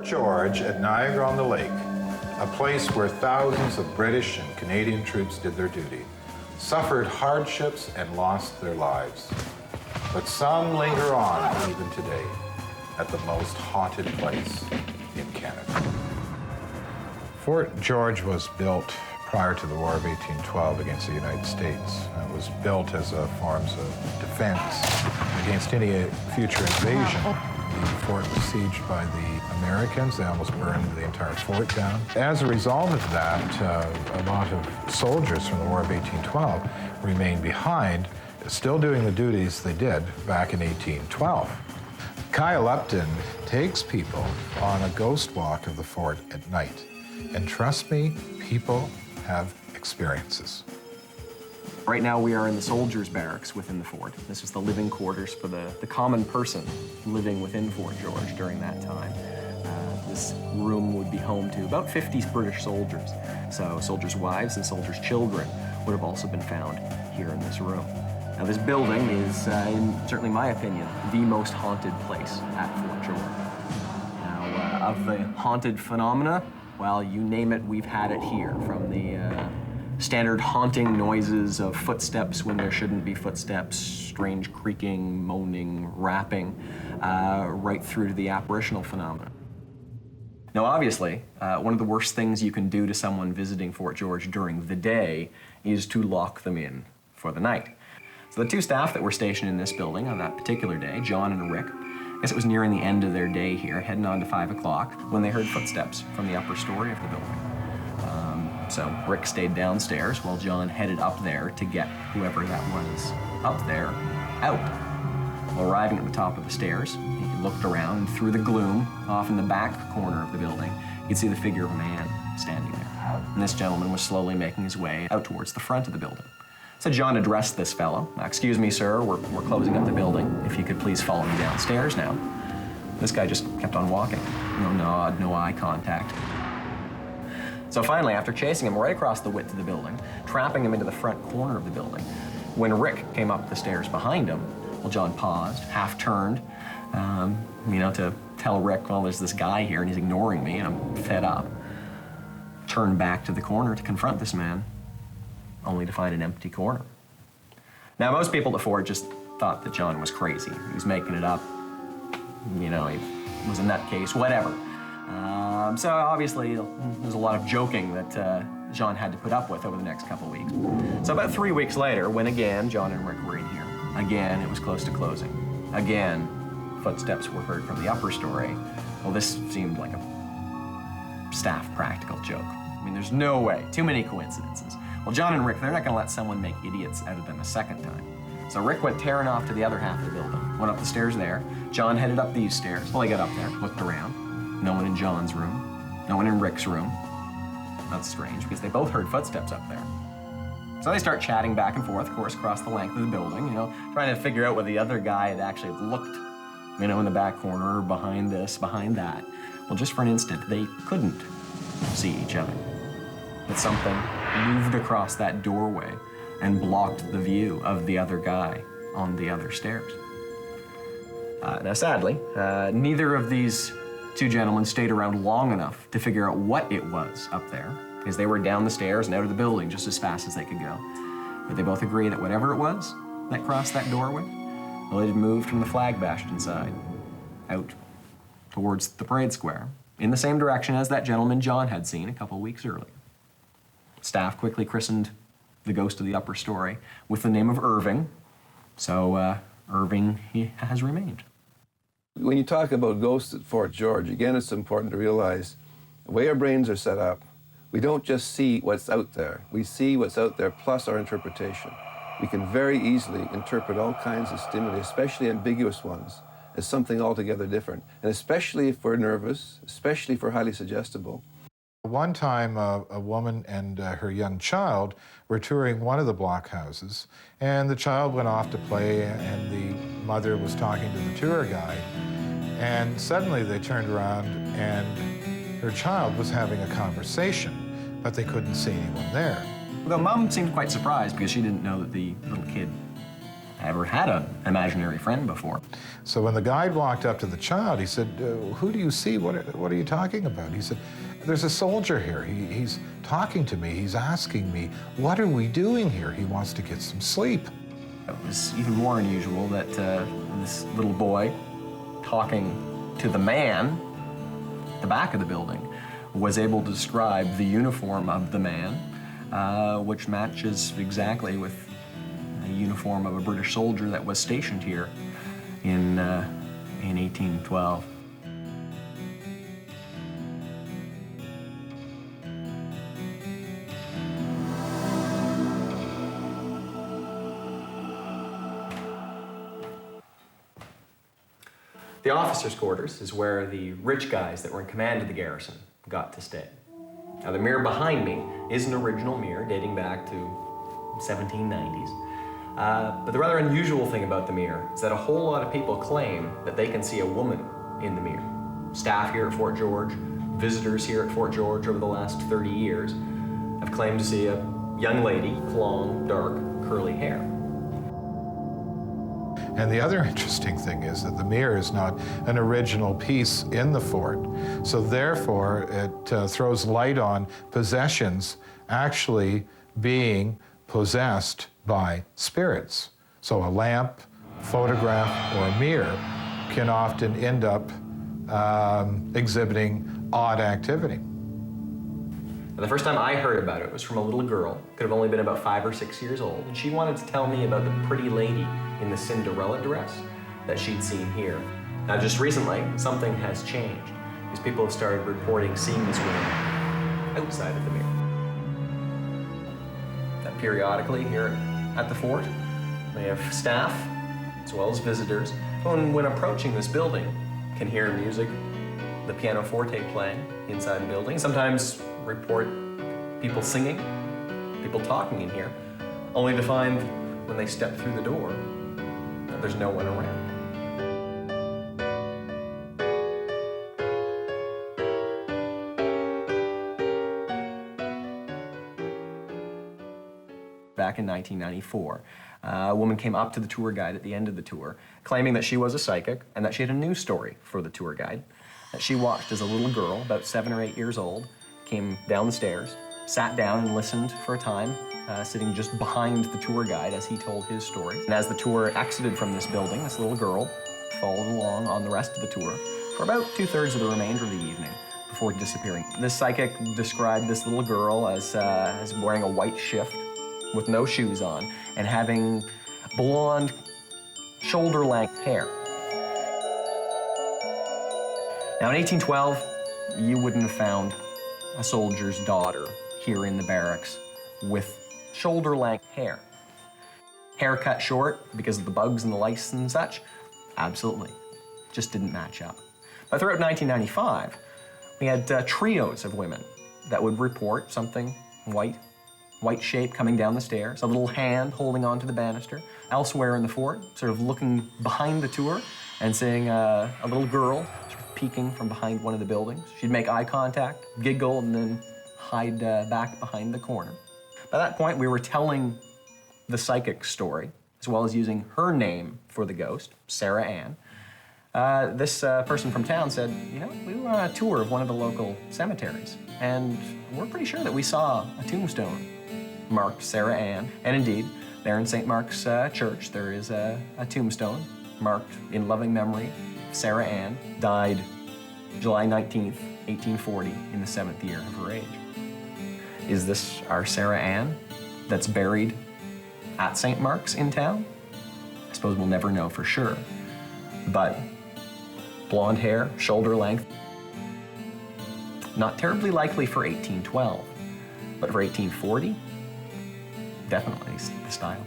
George at Niagara-on-the-Lake, a place where thousands of British and Canadian troops did their duty, suffered hardships and lost their lives. But some linger on even today at the most haunted place in Canada. Fort George was built prior to the War of 1812 against the United States. It was built as a form of defense against any future invasion. The fort was sieged by the Americans. They almost burned the entire fort down. As a result of that, a lot of soldiers from the War of 1812 remained behind, still doing the duties they did back in 1812. Kyle Upton takes people on a ghost walk of the fort at night. And trust me, people have experiences. Right now we are in the soldiers' barracks within the fort. This is the living quarters for the common person living within Fort George during that time. This room would be home to about 50 British soldiers. So soldiers' wives and soldiers' children would have also been found here in this room. Now this building is, in certainly my opinion, the most haunted place at Fort George. Now, of the haunted phenomena, well, you name it, we've had it here, from the standard haunting noises of footsteps when there shouldn't be footsteps, strange creaking, moaning, rapping, right through to the apparitional phenomena. Now, obviously, one of the worst things you can do to someone visiting Fort George during the day is to lock them in for the night. So the two staff that were stationed in this building on that particular day, John and Rick, I guess it was nearing the end of their day here, heading on to 5 o'clock, when they heard footsteps from the upper story of the building. So Rick stayed downstairs while John headed up there to get whoever that was up there out. While arriving at the top of the stairs, he looked around, and through the gloom, off in the back corner of the building, you could see the figure of a man standing there. And this gentleman was slowly making his way out towards the front of the building. So John addressed this fellow. "Excuse me, sir, we're closing up the building. If you could please follow me downstairs now." This guy just kept on walking. No nod, no eye contact. So finally, after chasing him right across the width of the building, trapping him into the front corner of the building, when Rick came up the stairs behind him, well, John paused, half turned, to tell Rick, well, there's this guy here and he's ignoring me and I'm fed up. Turned back to the corner to confront this man, only to find an empty corner. Now, most people at the fort just thought that John was crazy. He was making it up. He was a nutcase, whatever. So obviously, there's a lot of joking that John had to put up with over the next couple of weeks. So about 3 weeks later, when again John and Rick were in here, again it was close to closing. Again, footsteps were heard from the upper story. Well, this seemed like a staff practical joke. I mean, there's no way, too many coincidences. Well, John and Rick, they're not gonna let someone make idiots out of them a second time. So Rick went tearing off to the other half of the building, went up the stairs there. John headed up these stairs. Well, he got up there, looked around. No one in John's room, no one in Rick's room. That's strange, because they both heard footsteps up there. So they start chatting back and forth, of course, across the length of the building, trying to figure out whether the other guy had actually looked, in the back corner, or behind this, behind that. Well, just for an instant, they couldn't see each other. But something moved across that doorway and blocked the view of the other guy on the other stairs. Now, sadly, neither of these two gentlemen stayed around long enough to figure out what it was up there, because they were down the stairs and out of the building just as fast as they could go. But they both agree that whatever it was that crossed that doorway, well, it had moved from the flag bastion side out towards the parade square, in the same direction as that gentleman John had seen a couple weeks earlier. Staff quickly christened the ghost of the upper story with the name of Irving, so Irving, he has remained. When you talk about ghosts at Fort George, again, it's important to realize the way our brains are set up, we don't just see what's out there. We see what's out there plus our interpretation. We can very easily interpret all kinds of stimuli, especially ambiguous ones, as something altogether different. And especially if we're nervous, especially if we're highly suggestible. One time, a woman and her young child were touring one of the blockhouses, and the child went off to play, and the mother was talking to the tour guide, and suddenly they turned around, and her child was having a conversation, but they couldn't see anyone there. The mom seemed quite surprised because she didn't know that the little kid ever had an imaginary friend before. So when the guide walked up to the child, he said, who do you see? What are you talking about? He said, there's a soldier here. He's talking to me. He's asking me, what are we doing here? He wants to get some sleep. It was even more unusual that this little boy talking to the man at the back of the building was able to describe the uniform of the man, which matches exactly with a uniform of a British soldier that was stationed here in 1812. The officers' quarters is where the rich guys that were in command of the garrison got to stay. Now, the mirror behind me is an original mirror dating back to 1790s. But the rather unusual thing about the mirror is that a whole lot of people claim that they can see a woman in the mirror. Staff here at Fort George, visitors here at Fort George over the last 30 years have claimed to see a young lady with long, dark, curly hair. And the other interesting thing is that the mirror is not an original piece in the fort. So therefore, it throws light on possessions actually being possessed by spirits. So a lamp, photograph, or a mirror can often end up exhibiting odd activity. The first time I heard about it was from a little girl, could have only been about 5 or 6 years old, and she wanted to tell me about the pretty lady in the Cinderella dress that she'd seen here. Now, just recently, something has changed. These people have started reporting seeing this woman outside of the mirror. That periodically here at the fort, they have staff as well as visitors who, when approaching this building, can hear music, the pianoforte playing inside the building. Sometimes report people singing, people talking in here, only to find when they step through the door that there's no one around. Back in 1994, a woman came up to the tour guide at the end of the tour, claiming that she was a psychic and that she had a news story for the tour guide. That she watched as a little girl, about 7 or 8 years old, came down the stairs, sat down and listened for a time, sitting just behind the tour guide as he told his story. And as the tour exited from this building, this little girl followed along on the rest of the tour for about 2/3 of the remainder of the evening before disappearing. This psychic described this little girl as wearing a white shift with no shoes on and having blonde, shoulder-length hair. Now, in 1812, you wouldn't have found a soldier's daughter here in the barracks with shoulder-length hair. Hair cut short because of the bugs and the lice and such? Absolutely. Just didn't match up. But throughout 1995, we had trios of women that would report something white shape coming down the stairs, a little hand holding onto the banister. Elsewhere in the fort, sort of looking behind the tour and seeing a little girl sort of peeking from behind one of the buildings. She'd make eye contact, giggle, and then hide back behind the corner. By that point, we were telling the psychic story, as well as using her name for the ghost, Sarah Ann. This person from town said, you know, we were on a tour of one of the local cemeteries, and we're pretty sure that we saw a tombstone marked Sarah Ann. And indeed, there in St. Mark's Church, there is a tombstone marked in loving memory. Sarah Ann died July 19th, 1840, in the 7th year of her age. Is this our Sarah Ann that's buried at St. Mark's in town? I suppose we'll never know for sure. But blonde hair, shoulder length, not terribly likely for 1812, but for 1840, definitely the style.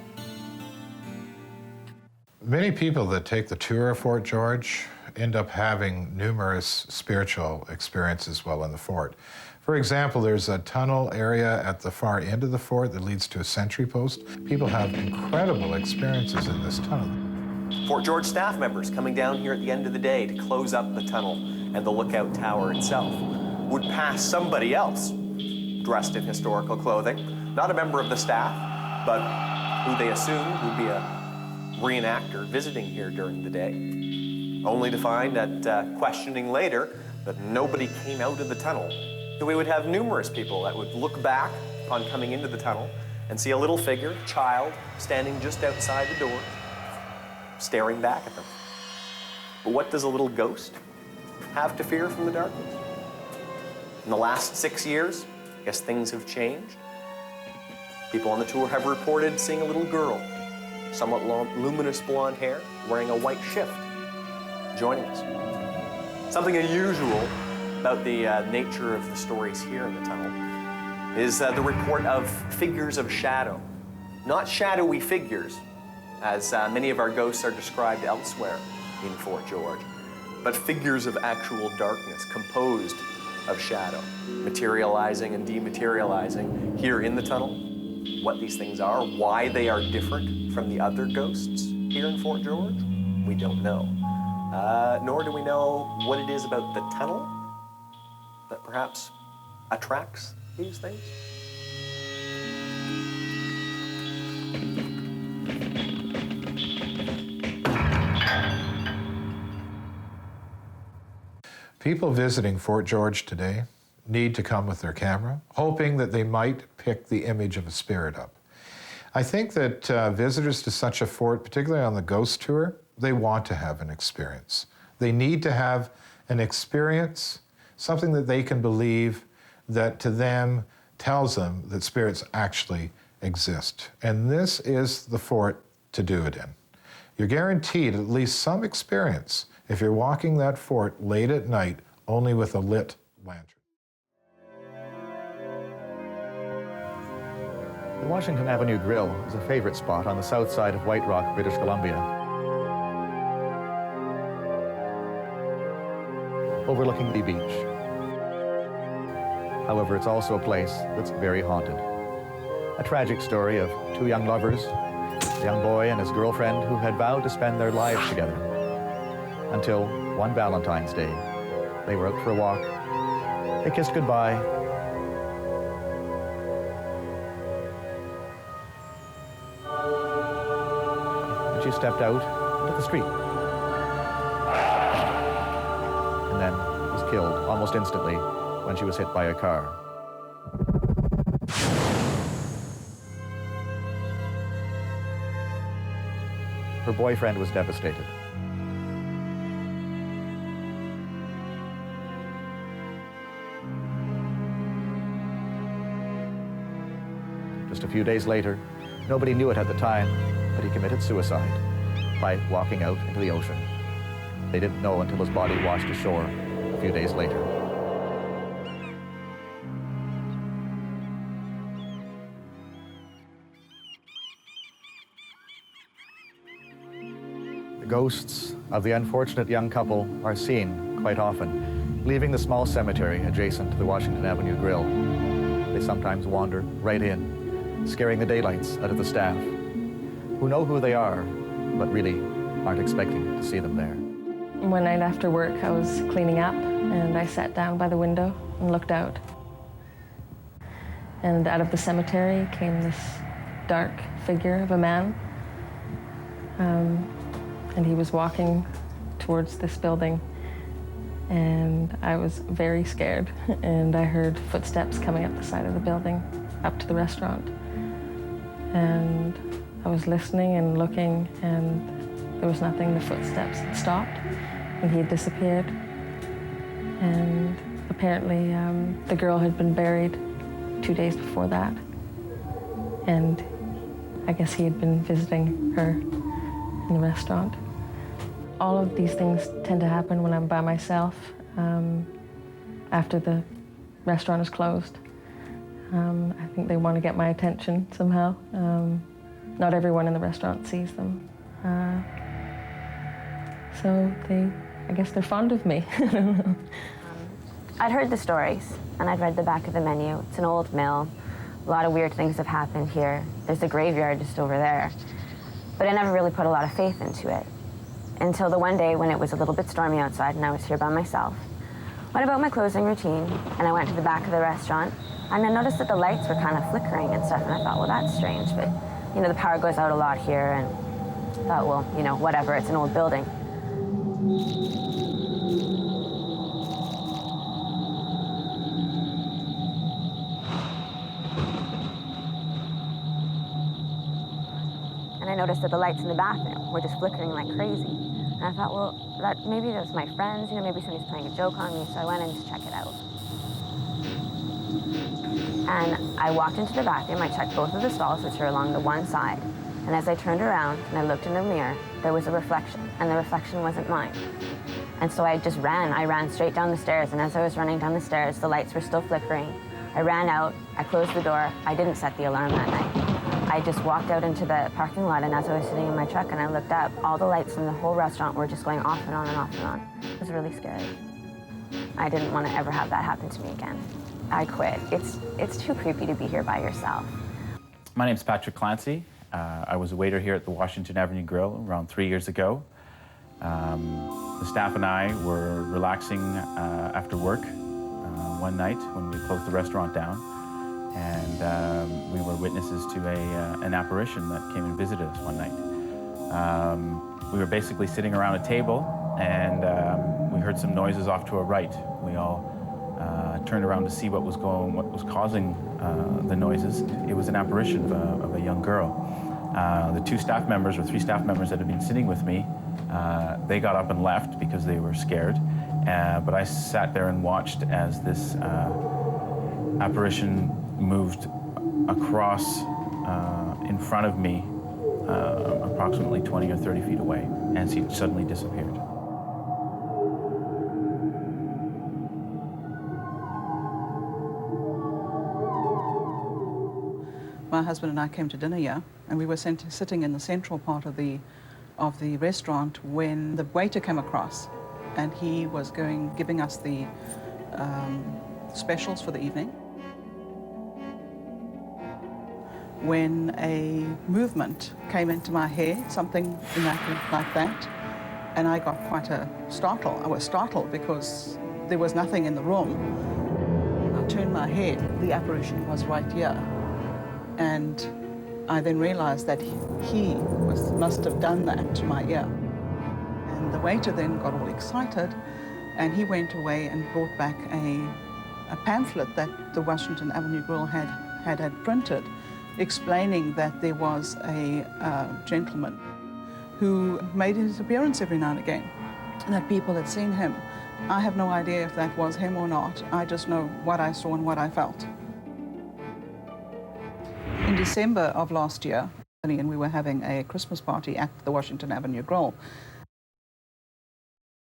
Many people that take the tour of Fort George end up having numerous spiritual experiences while in the fort. For example, there's a tunnel area at the far end of the fort that leads to a sentry post. People have incredible experiences in this tunnel. Fort George staff members coming down here at the end of the day to close up the tunnel and the lookout tower itself would pass somebody else dressed in historical clothing, not a member of the staff, but who they assumed would be a reenactor visiting here during the day, only to find that questioning later that nobody came out of the tunnel. So we would have numerous people that would look back upon coming into the tunnel and see a little figure, child, standing just outside the door, staring back at them. But what does a little ghost have to fear from the darkness? In the last 6 years, I guess things have changed. People on the tour have reported seeing a little girl, somewhat luminous blonde hair, wearing a white shift, joining us. Something unusual about the nature of the stories here in the tunnel is the report of figures of shadow. Not shadowy figures, as many of our ghosts are described elsewhere in Fort George, but figures of actual darkness composed of shadow, materializing and dematerializing here in the tunnel. What these things are, why they are different from the other ghosts here in Fort George, we don't know. Nor do we know what it is about the tunnel that perhaps attracts these things. People visiting Fort George today need to come with their camera, hoping that they might pick the image of a spirit up. I think that visitors to such a fort, particularly on the ghost tour, they want to have an experience. They need to have an experience, something that they can believe that to them tells them that spirits actually exist. And this is the fort to do it in. You're guaranteed at least some experience if you're walking that fort late at night only with a lit lantern. The Washington Avenue Grill is a favorite spot on the south side of White Rock, British Columbia. Overlooking the beach. However, it's also a place that's very haunted. A tragic story of two young lovers, a young boy and his girlfriend who had vowed to spend their lives together. Until one Valentine's Day, they were out for a walk. They kissed goodbye. And she stepped out into the street. And then was killed almost instantly when she was hit by a car. Her boyfriend was devastated. Just a few days later, nobody knew it at the time, but he committed suicide by walking out into the ocean. They didn't know until his body washed ashore a few days later. The ghosts of the unfortunate young couple are seen quite often, leaving the small cemetery adjacent to the Washington Avenue Grill. They sometimes wander right in, scaring the daylights out of the staff, who know who they are, but really aren't expecting to see them there. One night after work, I was cleaning up, and I sat down by the window and looked out. And out of the cemetery came this dark figure of a man. And he was walking towards this building. And I was very scared. And I heard footsteps coming up the side of the building, up to the restaurant. And I was listening and looking, and there was nothing. The footsteps had stopped, and he had disappeared. And apparently, the girl had been buried 2 days before that. And I guess he had been visiting her in the restaurant. All of these things tend to happen when I'm by myself, after the restaurant is closed. I think they want to get my attention somehow. Not everyone in the restaurant sees them. So I guess they're fond of me. I'd heard the stories, and I'd read the back of the menu. It's an old mill. A lot of weird things have happened here. There's a graveyard just over there. But I never really put a lot of faith into it. Until the one day when it was a little bit stormy outside and I was here by myself. Went about my closing routine, and I went to the back of the restaurant, and I noticed that the lights were kind of flickering and stuff, and I thought, well, that's strange, but, you know, the power goes out a lot here, and Thought, well, you know, whatever, it's an old building. And I noticed that the lights in the bathroom were just flickering like crazy. And I thought, well, maybe that's my friends, you know, maybe somebody's playing a joke on me, so I went in to check it out. And I walked into the bathroom, I checked both of the stalls, which are along the one side. And as I turned around and I looked in the mirror, there was a reflection, and the reflection wasn't mine. And so I just ran. I ran straight down the stairs, and as I was running down the stairs, the lights were still flickering. I ran out, I closed the door. I didn't set the alarm that night. I just walked out into the parking lot, and as I was sitting in my truck and I looked up, all the lights in the whole restaurant were just going off and on and off and on. It was really scary. I didn't want to ever have that happen to me again. I quit. It's too creepy to be here by yourself. My name's Patrick Clancy. I was a waiter here at the Washington Avenue Grill around 3 years ago. The staff and I were relaxing after work one night when we closed the restaurant down, and we were witnesses to an apparition that came and visited us one night. We were basically sitting around a table, and we heard some noises off to our right. We all turned around to see what was causing the noises. It was an apparition of a young girl. The three staff members that had been sitting with me, they got up and left because they were scared. But I sat there and watched as this apparition moved across in front of me, approximately 20 or 30 feet away, and she suddenly disappeared. My husband and I came to dinner here, and we were sitting in the central part of the restaurant when the waiter came across, and he was giving us the specials for the evening. When a movement came into my hair, something like that, and I got quite a startle. I was startled because there was nothing in the room. I turned my head, the apparition was right here. And I then realized that he must have done that to my ear. And the waiter then got all excited, and he went away and brought back a pamphlet that the Washington Avenue Grill had printed, explaining that there was a gentleman who made his appearance every now and again, and that people had seen him. I have no idea if that was him or not. I just know what I saw and what I felt. In December of last year, and we were having a Christmas party at the Washington Avenue Grill.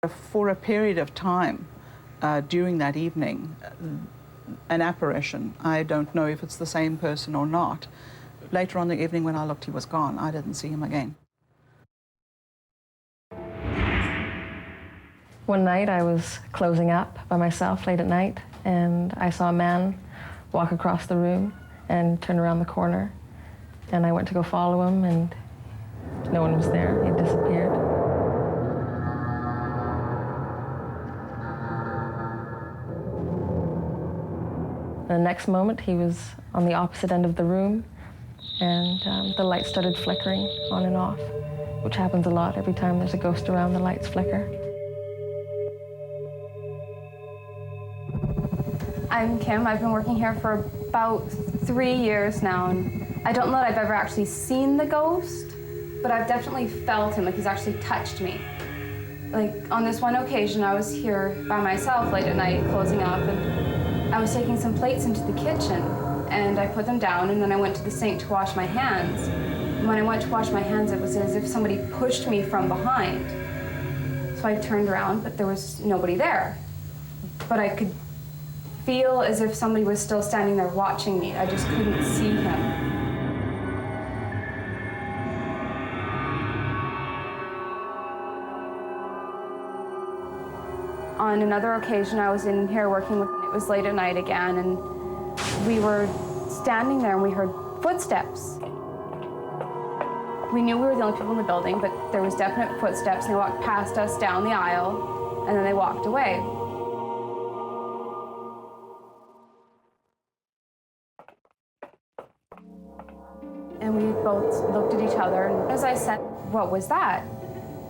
For a period of time during that evening, an apparition, I don't know if it's the same person or not. Later on in the evening when I looked, he was gone. I didn't see him again. One night I was closing up by myself late at night, and I saw a man walk across the room and turn around the corner. And I went to go follow him, and no one was there. He disappeared. The next moment, he was on the opposite end of the room, and the lights started flickering on and off, which happens a lot. Every time there's a ghost around, the lights flicker. I'm Kim. I've been working here for about 3 years now, and I don't know that I've ever actually seen the ghost, but I've definitely felt him, like he's actually touched me. Like on this one occasion, I was here by myself late at night, closing up, and I was taking some plates into the kitchen, and I put them down, and then I went to the sink to wash my hands. And when I went to wash my hands, it was as if somebody pushed me from behind. So I turned around, but there was nobody there. But I could feel as if somebody was still standing there watching me. I just couldn't see him. On another occasion, I was in here working with, it was late at night again, and we were standing there and we heard footsteps. We knew we were the only people in the building, but there was definite footsteps, and they walked past us down the aisle, and then they walked away. And we both looked at each other, and as I said, "What was that?"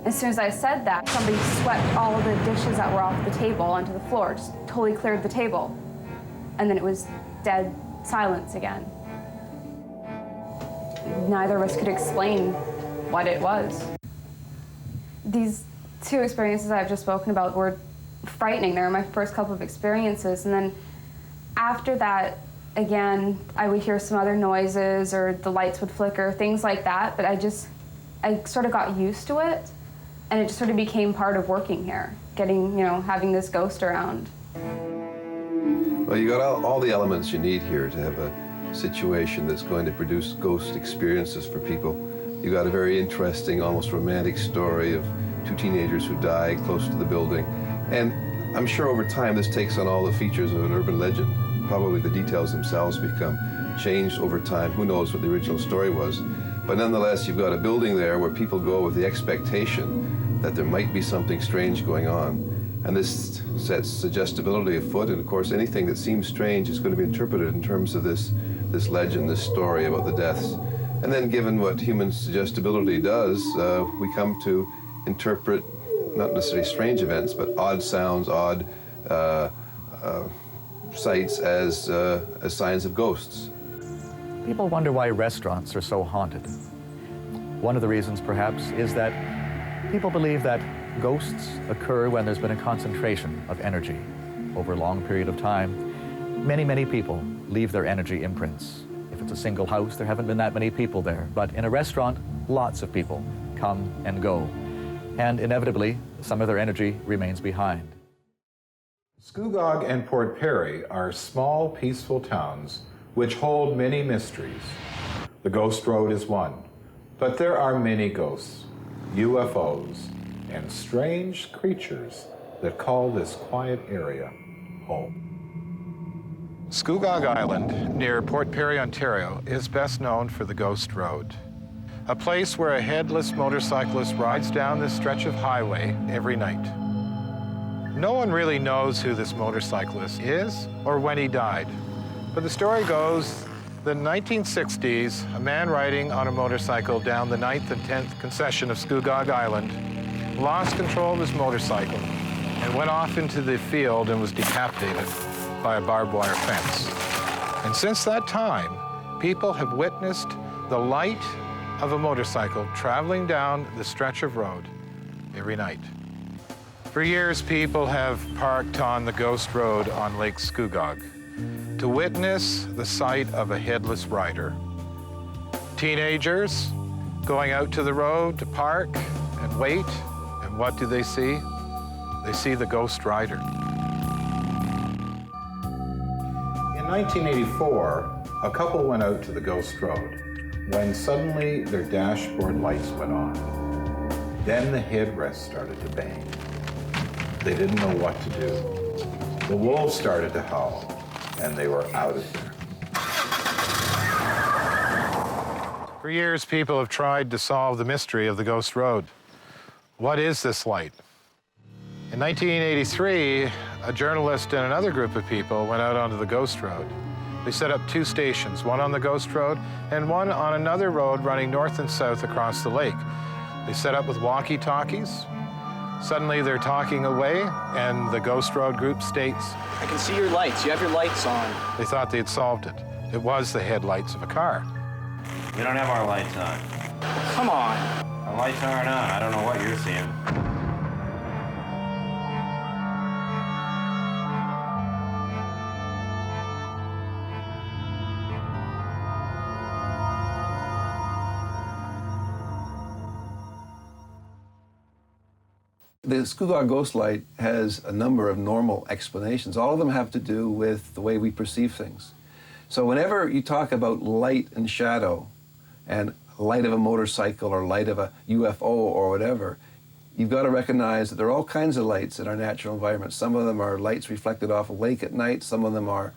As soon as I said that, somebody swept all of the dishes that were off the table onto the floor, just totally cleared the table. And then it was dead silence again. Neither of us could explain what it was. These two experiences I've just spoken about were frightening. They were my first couple of experiences. And then after that, again, I would hear some other noises or the lights would flicker, things like that. But I sort of got used to it. And it just sort of became part of working here, having this ghost around. Well, you got all the elements you need here to have a situation that's going to produce ghost experiences for people. You got a very interesting, almost romantic story of two teenagers who died close to the building. And I'm sure over time this takes on all the features of an urban legend. Probably the details themselves become changed over time. Who knows what the original story was. But nonetheless, you've got a building there where people go with the expectation that there might be something strange going on. And this sets suggestibility afoot, and of course anything that seems strange is going to be interpreted in terms of this legend, this story about the deaths. And then given what human suggestibility does, we come to interpret not necessarily strange events, but odd sounds, odd sights as signs of ghosts. People wonder why restaurants are so haunted. One of the reasons, perhaps, is that people believe that ghosts occur when there's been a concentration of energy. Over a long period of time, many people leave their energy imprints. If it's a single house, there haven't been that many people there. But in a restaurant, lots of people come and go. And inevitably, some of their energy remains behind. Scugog and Port Perry are small, peaceful towns which hold many mysteries. The Ghost Road is one, but there are many ghosts, UFOs, and strange creatures that call this quiet area home. Scugog Island, near Port Perry, Ontario, is best known for the Ghost Road, a place where a headless motorcyclist rides down this stretch of highway every night. No one really knows who this motorcyclist is or when he died, but the story goes that in the 1960s, a man riding on a motorcycle down the 9th and 10th concession of Scugog Island lost control of his motorcycle and went off into the field and was decapitated by a barbed wire fence. And since that time, people have witnessed the light of a motorcycle traveling down the stretch of road every night. For years, people have parked on the Ghost Road on Lake Scugog to witness the sight of a headless rider. Teenagers going out to the road to park and wait, and what do they see? They see the Ghost Rider. In 1984, a couple went out to the Ghost Road when suddenly their dashboard lights went on. Then the headrest started to bang. They didn't know what to do. The wolves started to howl, and they were out of there. For years, people have tried to solve the mystery of the Ghost Road. What is this light? In 1983, a journalist and another group of people went out onto the Ghost Road. They set up two stations, one on the Ghost Road and one on another road running north and south across the lake. They set up with walkie-talkies. Suddenly they're talking away, and the Ghost Road group states, "I can see your lights. You have your lights on." They thought they had solved it. It was the headlights of a car. We don't have our lights on. Come on. Our lights aren't on. I don't know what you're seeing. The Scugog ghost light has a number of normal explanations. All of them have to do with the way we perceive things. So whenever you talk about light and shadow, and light of a motorcycle or light of a UFO or whatever, you've got to recognize that there are all kinds of lights in our natural environment. Some of them are lights reflected off a lake at night. Some of them are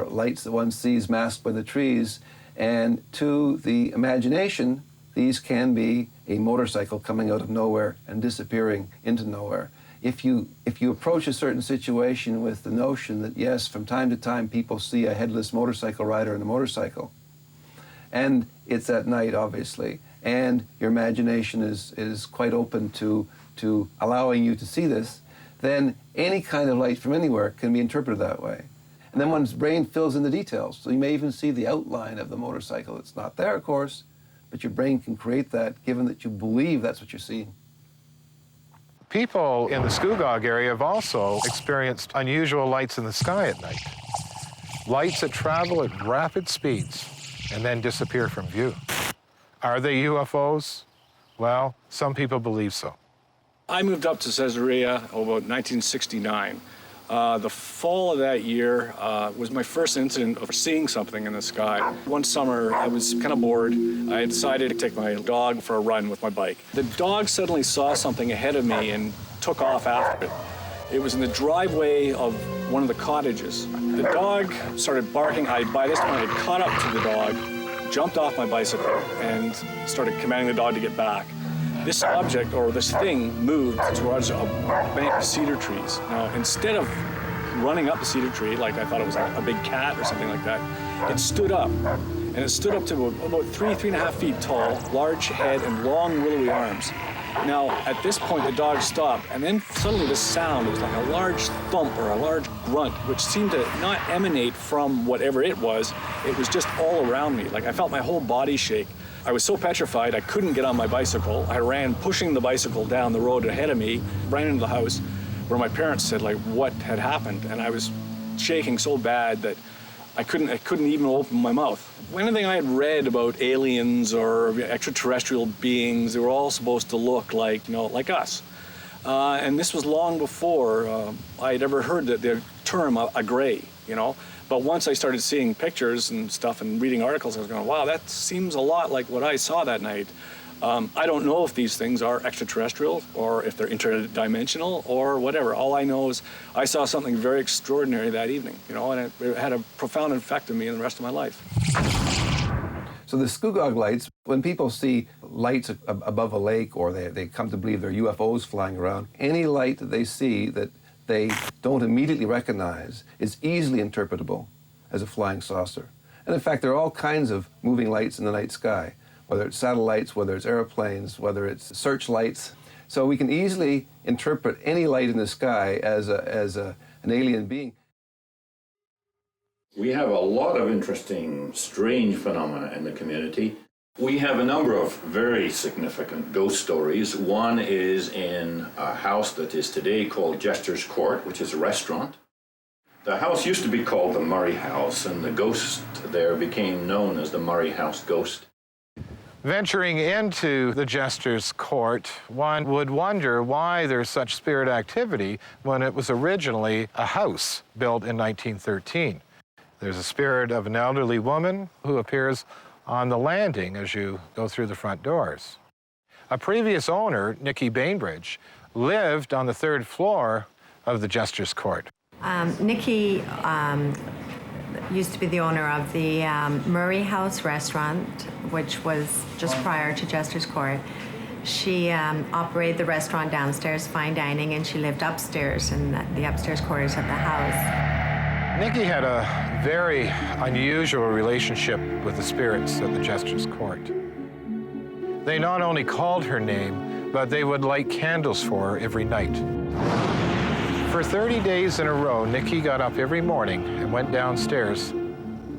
lights that one sees masked by the trees. And to the imagination, these can be a motorcycle coming out of nowhere and disappearing into nowhere. If you approach a certain situation with the notion that, yes, from time to time people see a headless motorcycle rider on a motorcycle, and it's at night, obviously, and your imagination is quite open to allowing you to see this, then any kind of light from anywhere can be interpreted that way. And then one's brain fills in the details. So you may even see the outline of the motorcycle. It's not there, of course, but your brain can create that given that you believe that's what you're seeing. People in the Scugog area have also experienced unusual lights in the sky at night. Lights that travel at rapid speeds and then disappear from view. Are they UFOs? Well, some people believe so. I moved up to Caesarea about 1969. The fall of that year was my first incident of seeing something in the sky. One summer, I was kind of bored. I decided to take my dog for a run with my bike. The dog suddenly saw something ahead of me and took off after it. It was in the driveway of one of the cottages. The dog started barking. By this time, I had caught up to the dog, jumped off my bicycle, and started commanding the dog to get back. This object, or this thing, moved towards a bank of cedar trees. Now, instead of running up the cedar tree, like I thought it was a big cat or something like that, it stood up. And it stood up to about 3.5 feet tall, large head and long willowy arms. Now, at this point, the dog stopped, and then suddenly this sound was like a large thump or a large grunt, which seemed to not emanate from whatever it was just all around me. Like I felt my whole body shake. I was so petrified, I couldn't get on my bicycle. I ran pushing the bicycle down the road ahead of me, ran into the house where my parents said like what had happened. And I was shaking so bad that I couldn't even open my mouth. Anything I had read about aliens or extraterrestrial beings, they were all supposed to look like, like us. And this was long before I had ever heard the term a gray, But once I started seeing pictures and stuff and reading articles, I was going, wow, that seems a lot like what I saw that night. I don't know if these things are extraterrestrial or if they're interdimensional or whatever. All I know is I saw something very extraordinary that evening, and it had a profound effect on me in the rest of my life. So the Scugog lights, when people see lights above a lake or they come to believe they're UFOs flying around, any light that they see that they don't immediately recognize is easily interpretable as a flying saucer. And in fact, there are all kinds of moving lights in the night sky, whether it's satellites, whether it's airplanes, whether it's searchlights. So we can easily interpret any light in the sky as an alien being. We have a lot of interesting, strange phenomena in the community. We have a number of very significant ghost stories. One is in a house that is today called Jester's Court, which is a restaurant. The house used to be called the Murray House, and the ghost there became known as the Murray House Ghost. Venturing into the Jester's Court, one would wonder why there's such spirit activity when it was originally a house built in 1913. There's a spirit of an elderly woman who appears on the landing as you go through the front doors. A previous owner, Nikki Bainbridge, lived on the 3rd floor of the Jester's Court. Nikki used to be the owner of the Murray House restaurant, which was just prior to Jester's Court. She operated the restaurant downstairs, fine dining, and she lived upstairs in the upstairs quarters of the house. Nikki had a very unusual relationship with the spirits at the Jester's Court. They not only called her name, but they would light candles for her every night. For 30 days in a row, Nikki got up every morning and went downstairs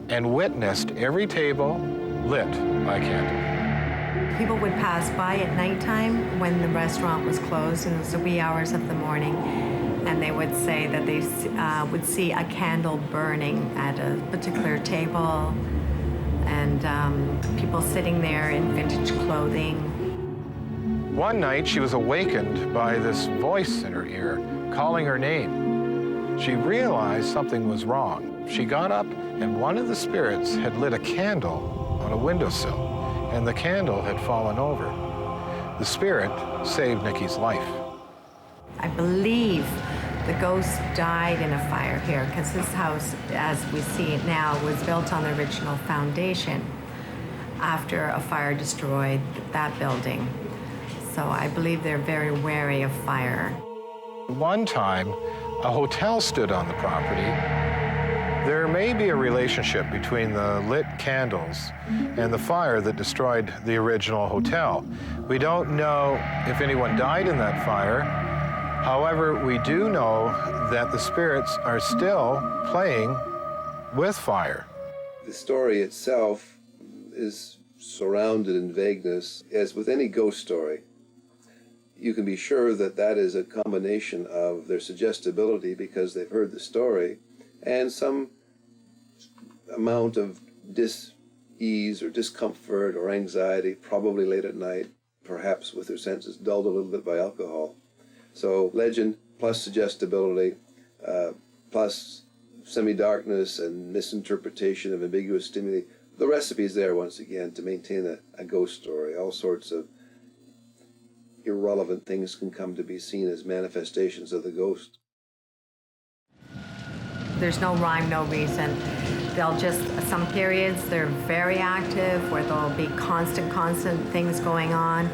and witnessed every table lit by a candle. People would pass by at nighttime when the restaurant was closed, and it was the wee hours of the morning, and they would say that they would see a candle burning at a particular table, and people sitting there in vintage clothing. One night, she was awakened by this voice in her ear, calling her name. She realized something was wrong. She got up, and one of the spirits had lit a candle on a windowsill, and the candle had fallen over. The spirit saved Nikki's life. I believe the ghost died in a fire here, because this house, as we see it now, was built on the original foundation after a fire destroyed that building. So I believe they're very wary of fire. One time, a hotel stood on the property. There may be a relationship between the lit candles and the fire that destroyed the original hotel. We don't know if anyone died in that fire. However, we do know that the spirits are still playing with fire. The story itself is surrounded in vagueness. As with any ghost story, you can be sure that that is a combination of their suggestibility because they've heard the story and some amount of dis-ease or discomfort or anxiety, probably late at night, perhaps with their senses dulled a little bit by alcohol. So legend plus suggestibility plus semi-darkness and misinterpretation of ambiguous stimuli. The recipe is there once again to maintain a ghost story. All sorts of irrelevant things can come to be seen as manifestations of the ghost. There's no rhyme, no reason. They'll just, some periods, they're very active, where there'll be constant things going on.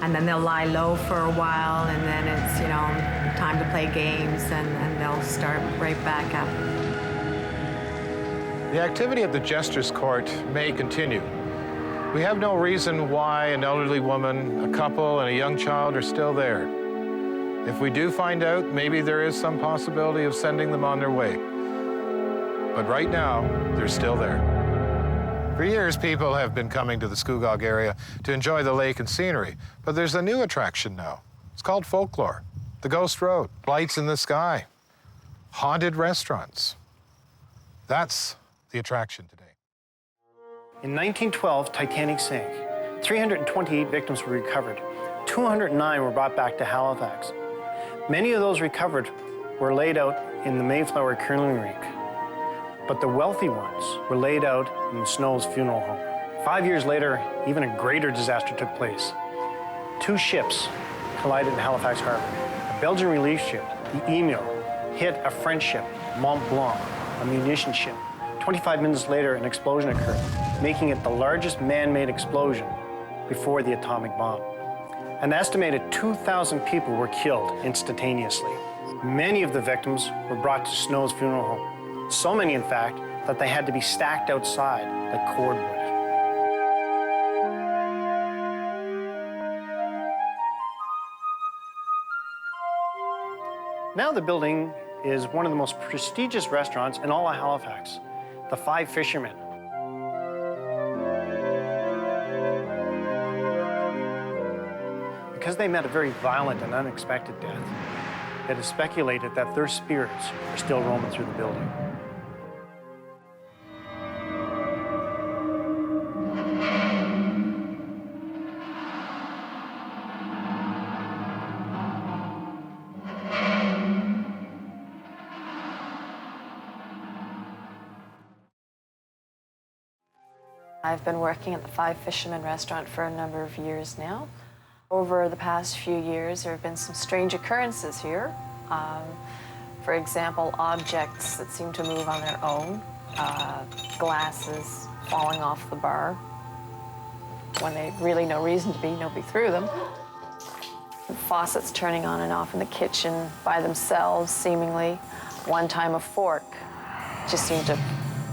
And then they'll lie low for a while, and then it's, you know, time to play games, and they'll start right back up. The activity at the Jester's Court may continue. We have no reason why an elderly woman, a couple, and a young child are still there. If we do find out, maybe there is some possibility of sending them on their way. But right now, they're still there. For years, people have been coming to the Scugog area to enjoy the lake and scenery, but there's a new attraction now. It's called folklore, the Ghost Road, lights in the sky, haunted restaurants. That's the attraction today. In 1912, Titanic sank. 328 victims were recovered. 209 were brought back to Halifax. Many of those recovered were laid out in the Mayflower Curling Rink, but the wealthy ones were laid out in the Snow's funeral home. 5 years later, even a greater disaster took place. 2 ships collided in Halifax Harbor. A Belgian relief ship, the Emile, hit a French ship, Mont Blanc, a munition ship. 25 minutes later, an explosion occurred, making it the largest man-made explosion before the atomic bomb. An estimated 2,000 people were killed instantaneously. Many of the victims were brought to Snow's funeral home. So many, in fact, that they had to be stacked outside like cordwood. Now the building is one of the most prestigious restaurants in all of Halifax, the Five Fishermen. Because they met a very violent and unexpected death, it is speculated that their spirits are still roaming through the building. I've been working at the Five Fishermen restaurant for a number of years now. Over the past few years, there have been some strange occurrences here. For example, objects that seem to move on their own, glasses falling off the bar when they really no reason to be, nobody threw them. Faucets turning on and off in the kitchen by themselves, seemingly. One time a fork just seemed to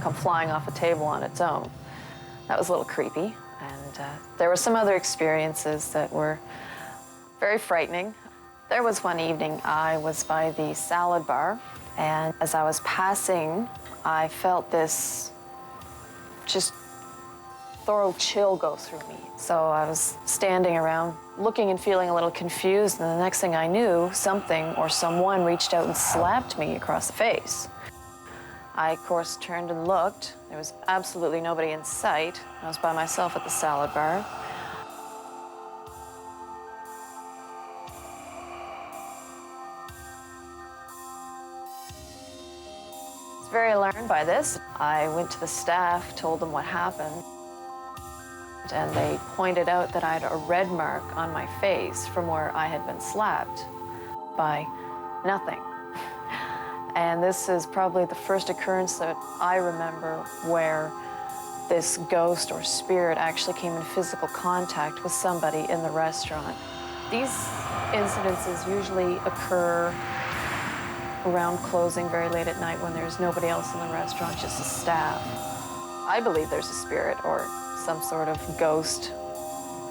come flying off a table on its own. That was a little creepy. And there were some other experiences that were very frightening. There was one evening I was by the salad bar, and as I was passing, I felt this just thorough chill go through me. So I was standing around looking and feeling a little confused, and the next thing I knew, something or someone reached out and slapped me across the face. I, of course, turned and looked. There was absolutely nobody in sight. I was by myself at the salad bar. I was very alarmed by this. I went to the staff, told them what happened, and they pointed out that I had a red mark on my face from where I had been slapped by nothing. And this is probably the first occurrence that I remember where this ghost or spirit actually came in physical contact with somebody in the restaurant. These incidences usually occur around closing very late at night when there's nobody else in the restaurant, just the staff. I believe there's a spirit or some sort of ghost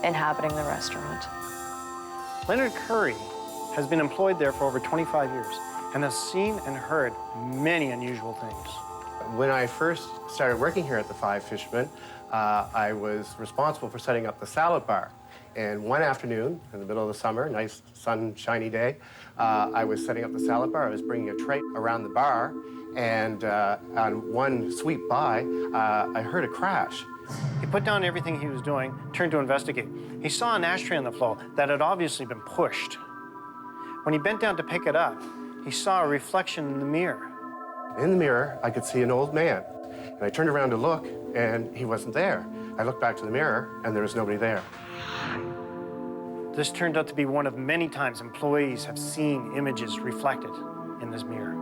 inhabiting the restaurant. Leonard Curry has been employed there for over 25 years and has seen and heard many unusual things. When I first started working here at the Five Fishermen, I was responsible for setting up the salad bar. And one afternoon, in the middle of the summer, nice sunshiny day, I was setting up the salad bar. I was bringing a tray around the bar, and on one sweep by, I heard a crash. He put down everything he was doing, turned to investigate. He saw an ashtray on the floor that had obviously been pushed. When he bent down to pick it up, he saw a reflection in the mirror. In the mirror, I could see an old man. And I turned around to look, and he wasn't there. I looked back to the mirror, and there was nobody there. This turned out to be one of many times employees have seen images reflected in this mirror.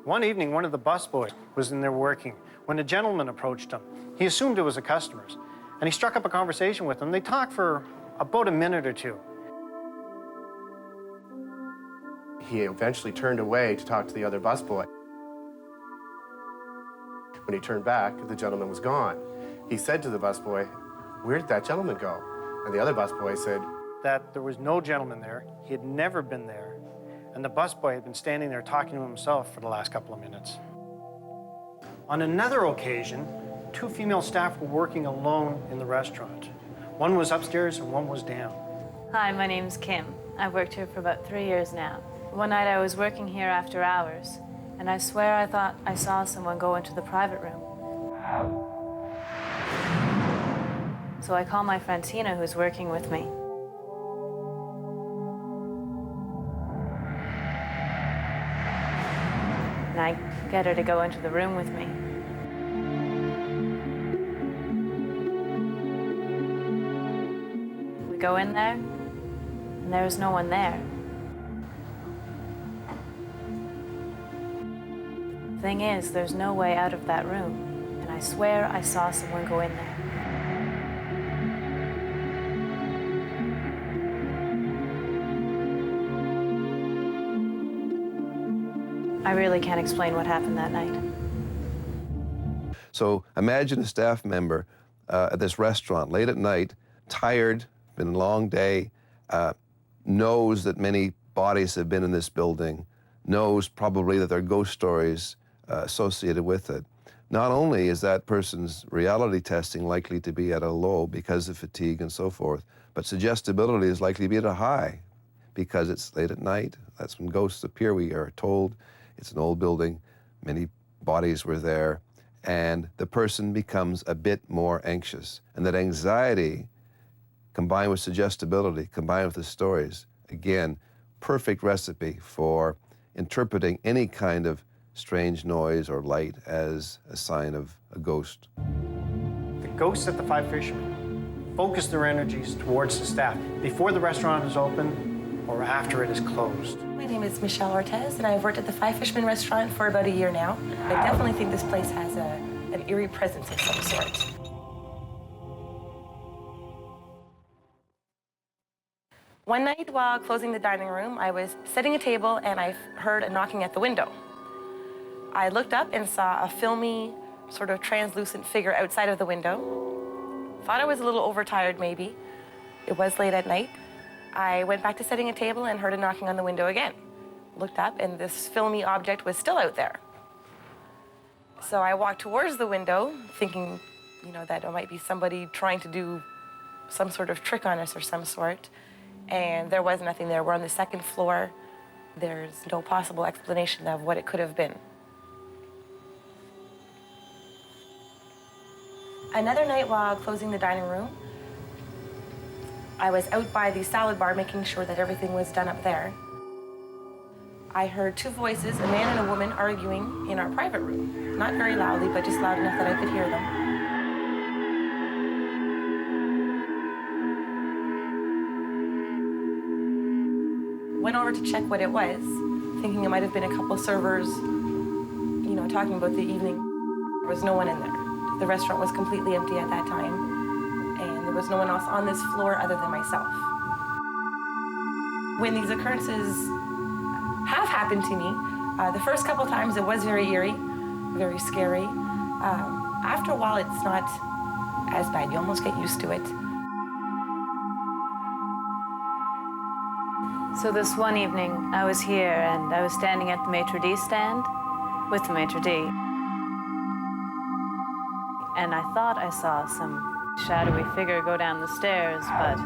One evening, one of the busboys was in there working when a gentleman approached him. He assumed it was a customer's, and he struck up a conversation with him. They talked for about a minute or two. He eventually turned away to talk to the other busboy. When he turned back, the gentleman was gone. He said to the busboy, "Where did that gentleman go?" And the other busboy said that there was no gentleman there. He had never been there. And the busboy had been standing there talking to himself for the last couple of minutes. On another occasion, two female staff were working alone in the restaurant. One was upstairs and one was down. Hi, my name's Kim. I've worked here for about 3 years now. One night I was working here after hours, and I swear I thought I saw someone go into the private room. So I call my friend Tina, who's working with me. And I get her to go into the room with me. We go in there, and there's no one there. Thing is, there's no way out of that room, and I swear I saw someone go in there. I really can't explain what happened that night. So imagine a staff member at this restaurant late at night, tired, been a long day, knows that many bodies have been in this building, knows probably that there are ghost stories associated with it. Not only is that person's reality testing likely to be at a low because of fatigue and so forth, but suggestibility is likely to be at a high because it's late at night. That's when ghosts appear, we are told. It's an old building, many bodies were there, and the person becomes a bit more anxious. And that anxiety, combined with suggestibility, combined with the stories, again, perfect recipe for interpreting any kind of strange noise or light as a sign of a ghost. The ghosts at the Five Fishermen focus their energies towards the staff before the restaurant is open or after it is closed. My name is Michelle Ortez, and I've worked at the Five Fishermen restaurant for about a year now. I definitely think this place has an eerie presence of some sort. One night while closing the dining room, I was setting a table and I heard a knocking at the window. I looked up and saw a filmy, sort of translucent figure outside of the window. Thought I was a little overtired, maybe. It was late at night. I went back to setting a table and heard a knocking on the window again. Looked up and this filmy object was still out there. So I walked towards the window, thinking, that it might be somebody trying to do some sort of trick on us or some sort. And there was nothing there. We're on the second floor. There's no possible explanation of what it could have been. Another night while closing the dining room, I was out by the salad bar making sure that everything was done up there. I heard two voices, a man and a woman, arguing in our private room. Not very loudly, but just loud enough that I could hear them. Went over to check what it was, thinking it might have been a couple servers, talking about the evening. There was no one in there. The restaurant was completely empty at that time, and there was no one else on this floor other than myself. When these occurrences have happened to me, the first couple times it was very eerie, very scary. After a while, it's not as bad. You almost get used to it. So this one evening, I was here and I was standing at the maitre d' stand with the maitre d'. And I thought I saw some shadowy figure go down the stairs, but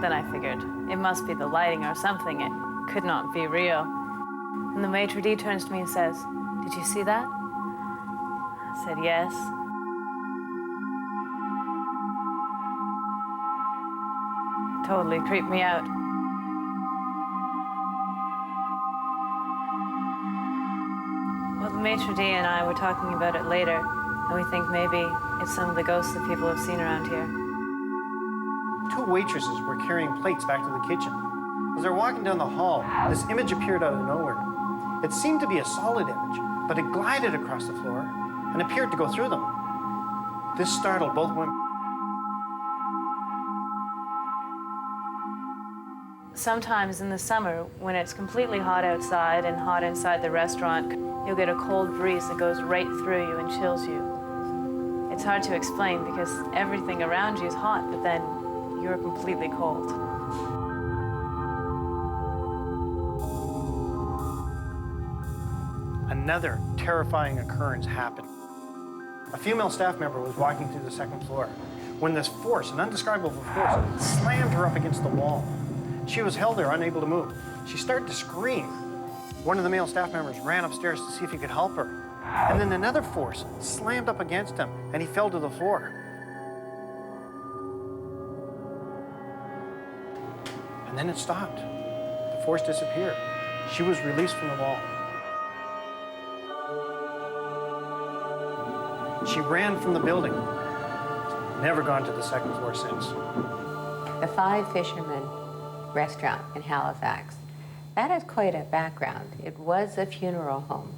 then I figured it must be the lighting or something. It could not be real. And the maitre d' turns to me and says, "Did you see that?" I said, "Yes." Totally creeped me out. Well, the maitre d' and I were talking about it later, and we think maybe it's some of the ghosts that people have seen around here. 2 waitresses were carrying plates back to the kitchen. As they were walking down the hall, this image appeared out of nowhere. It seemed to be a solid image, but it glided across the floor and appeared to go through them. This startled both women. Sometimes in the summer, when it's completely hot outside and hot inside the restaurant, you'll get a cold breeze that goes right through you and chills you. It's hard to explain because everything around you is hot, but then you're completely cold. Another terrifying occurrence happened. A female staff member was walking through the 2nd floor when this force, an undescribable force, slammed her up against the wall. She was held there, unable to move. She started to scream. One of the male staff members ran upstairs to see if he could help her. And then another force slammed up against him, and he fell to the floor. And then it stopped. The force disappeared. She was released from the wall. She ran from the building. Never gone to the 2nd floor since. The Five Fishermen restaurant in Halifax, that has quite a background. It was a funeral home.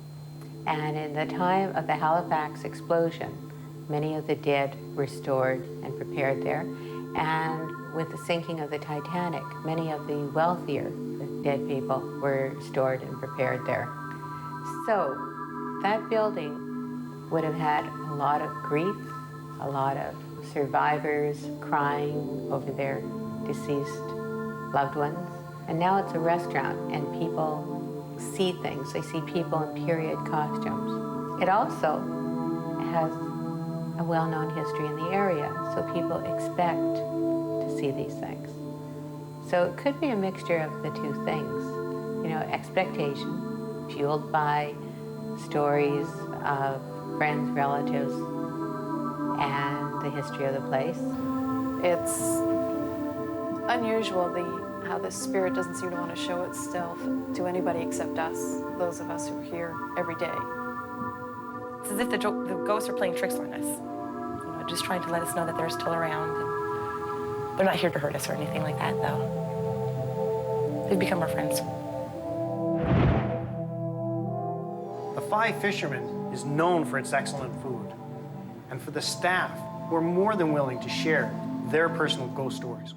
And in the time of the Halifax explosion, many of the dead were stored and prepared there. And with the sinking of the Titanic, many of the wealthier dead people were stored and prepared there. So that building would have had a lot of grief, a lot of survivors crying over their deceased loved ones. And now it's a restaurant and people see things. They see people in period costumes. It also has a well-known history in the area, so people expect to see these things. So it could be a mixture of the 2 things. You know, expectation, fueled by stories of friends, relatives, and the history of the place. It's unusual how the spirit doesn't seem to want to show itself to anybody except us, those of us who are here every day. It's as if the ghosts are playing tricks on us, you know, just trying to let us know that they're still around. And they're not here to hurt us or anything like that, though. They've become our friends. The Five Fishermen is known for its excellent food, and for the staff who are more than willing to share their personal ghost stories.